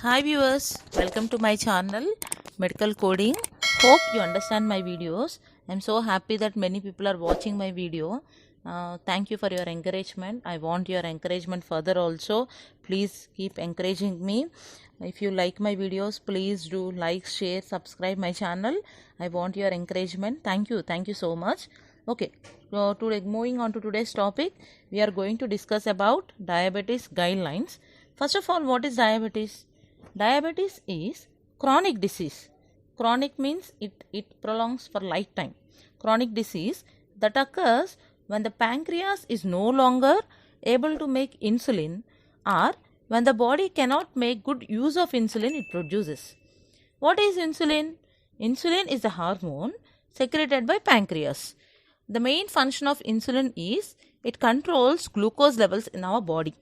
Hi viewers, welcome to my channel Medical Coding. Hope you understand my videos. I'm so happy that many people are watching my video. Thank you for your encouragement. I want your encouragement further also. Please keep encouraging me. If you like my videos, please do like, share, subscribe my channel. I want your encouragement. Thank you. Thank you so much. Okay, so today moving on to today's topic, we are going to discuss about diabetes guidelines. First of all, what is diabetes? Diabetes is chronic disease. Chronic means it prolongs for lifetime. Chronic disease that occurs when the pancreas is no longer able to make insulin, or when the body cannot make good use of insulin it produces. What is insulin? Insulin is a hormone secreted by pancreas. The main function of insulin is it controls glucose levels in our body.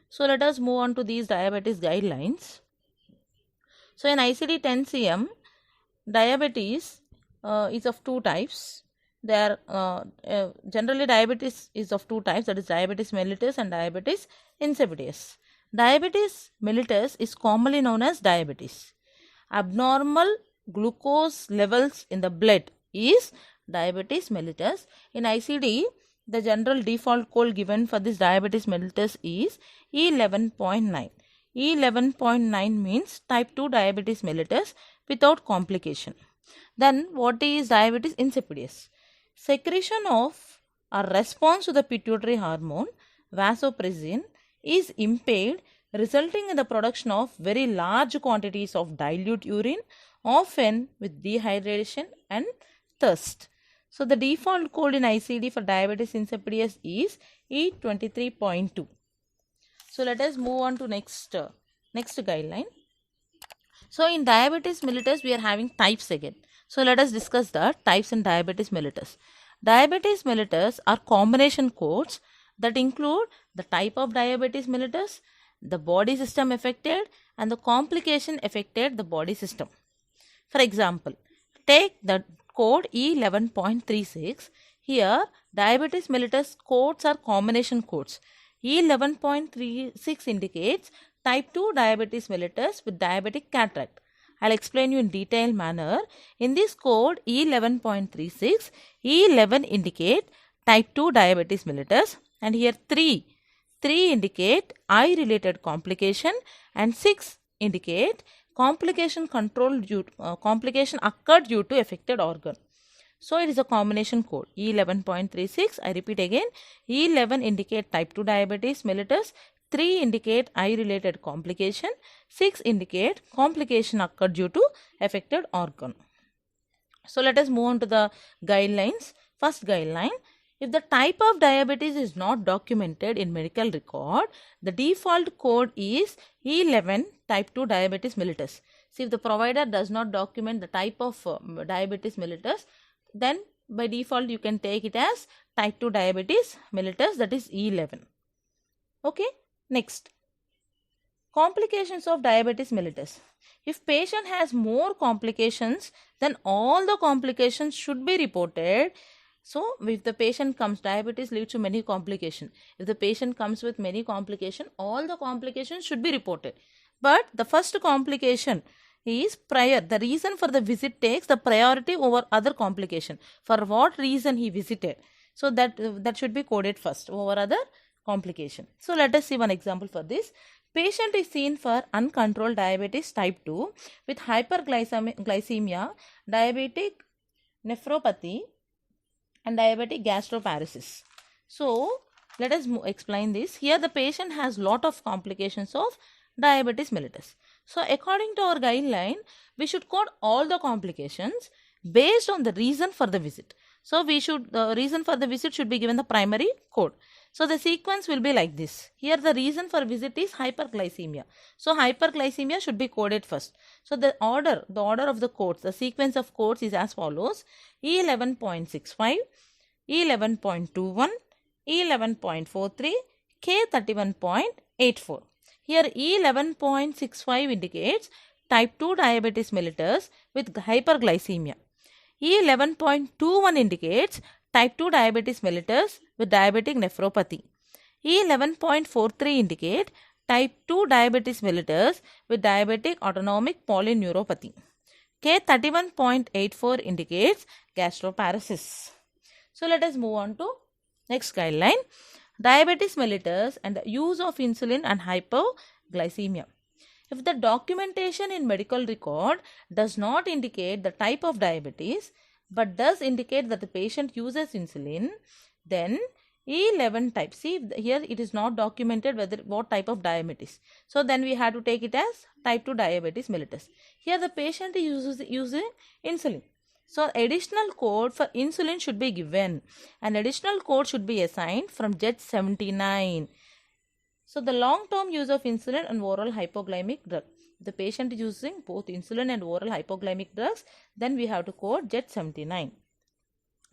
So let us move on to these diabetes guidelines. So in ICD-10-CM, diabetes is of two types. Generally diabetes is of two types, that is diabetes mellitus and diabetes insipidus. Diabetes mellitus is commonly known as diabetes. Abnormal glucose levels in the blood is diabetes mellitus. In ICD, the general default code given for this diabetes mellitus is E11.9. E11.9 means type 2 diabetes mellitus without complication. Then what is diabetes insipidus? Secretion of or response to the pituitary hormone vasopressin is impaired, resulting in the production of very large quantities of dilute urine, often with dehydration and thirst. So the default code in ICD for diabetes insipidus is E23.2. So let us move on to next guideline. So in diabetes mellitus we are having types again. So let us discuss the types in diabetes mellitus. Diabetes mellitus are combination codes that include the type of diabetes mellitus, the body system affected, and the complication affected the body system. For example, take the code E11.36. Here diabetes mellitus codes are combination codes. E11.36 indicates type 2 diabetes mellitus with diabetic cataract. I'll explain you in detailed manner. In this code E11.36, E11 indicate type 2 diabetes mellitus, and here 3 indicate eye related complication, and 6 indicate complication occurred due to affected organ. So it is a combination code E11.36. I repeat again, E11 indicate type 2 diabetes mellitus, 3 indicate eye related complication, 6 indicate complication occurred due to affected organ. So let us move on to the guidelines. First guideline, if the type of diabetes is not documented in medical record, the default code is E11 type 2 diabetes mellitus. See, if the provider does not document the type of diabetes mellitus, then by default you can take it as type 2 diabetes mellitus, that is E11. Okay, next, complications of diabetes mellitus. If patient has more complications, then all the complications should be reported. So if the patient comes, diabetes leads to many complications. If the patient comes with many complications, all the complications should be reported. But the first complication is prior. The reason for the visit takes the priority over other complication. For what reason he visited. So that should be coded first over other complication. So let us see one example for this. Patient is seen for uncontrolled diabetes type 2 with hyperglycemia, diabetic nephropathy, and diabetic gastroparesis. So let us explain this. Here the patient has lot of complications of diabetes mellitus. So according to our guideline, we should code all the complications based on the reason for the visit. So the reason for the visit should be given the primary code. So the sequence will be like this. Here the reason for visit is hyperglycemia. So hyperglycemia should be coded first. So the order of the codes, the sequence of codes is as follows: E11.65, E11.21, E11.43, K31.84. Here E11.65 indicates type 2 diabetes mellitus with hyperglycemia. E11.21 indicates type 2 diabetes mellitus with diabetic nephropathy. E11.43 indicate type 2 diabetes mellitus with diabetic autonomic polyneuropathy. K31.84 indicates gastroparesis. So let us move on to next guideline. Diabetes mellitus and the use of insulin and hypoglycemia. If the documentation in medical record does not indicate the type of diabetes but does indicate that the patient uses insulin, then E11 type. See, here it is not documented what type of diabetes. So then we have to take it as type 2 diabetes mellitus. Here the patient is using insulin. So additional code for insulin should be given. An additional code should be assigned from JET 79. So the long-term use of insulin and oral hypoglycemic drug. The patient is using both insulin and oral hypoglycemic drugs, then we have to code JET 79.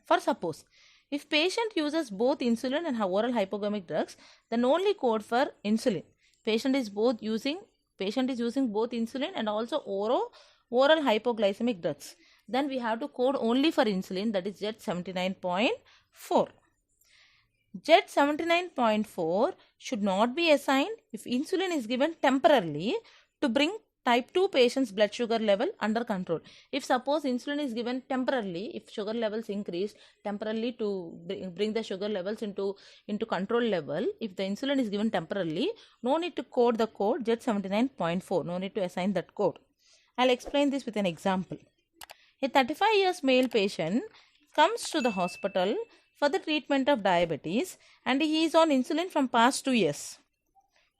For suppose, if patient uses both insulin and oral hypoglycemic drugs, then only code for insulin. Patient is using both insulin and also oral hypoglycemic drugs. Then we have to code only for insulin, that is JET 79.4. JET 79.4 should not be assigned if insulin is given temporarily to bring type 2 patient's blood sugar level under control. If suppose insulin is given temporarily, if sugar levels increase temporarily to bring the sugar levels into control level, if the insulin is given temporarily, no need to code the code JET 79.4, no need to assign that code. I'll explain this with an example. A 35 years male patient comes to the hospital for the treatment of diabetes and he is on insulin from past 2 years.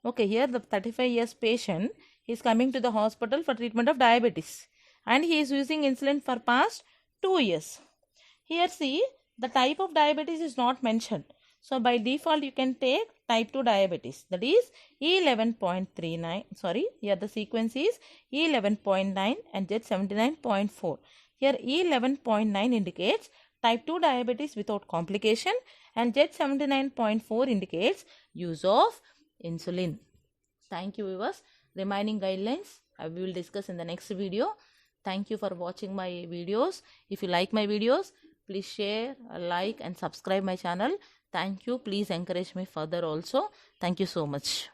Okay, here the 35 years patient is coming to the hospital for treatment of diabetes and he is using insulin for past 2 years. Here see, the type of diabetes is not mentioned. So by default you can take type 2 diabetes, that is E11.39. Here the sequence is E11.9 and JET 79.4. Here E11.9 indicates type 2 diabetes without complication and JET 79.4 indicates use of insulin. Thank you viewers. Remaining guidelines we will discuss in the next video. Thank you for watching my videos. If you like my videos, please share, like and subscribe my channel. Thank you. Please encourage me further also. Thank you so much.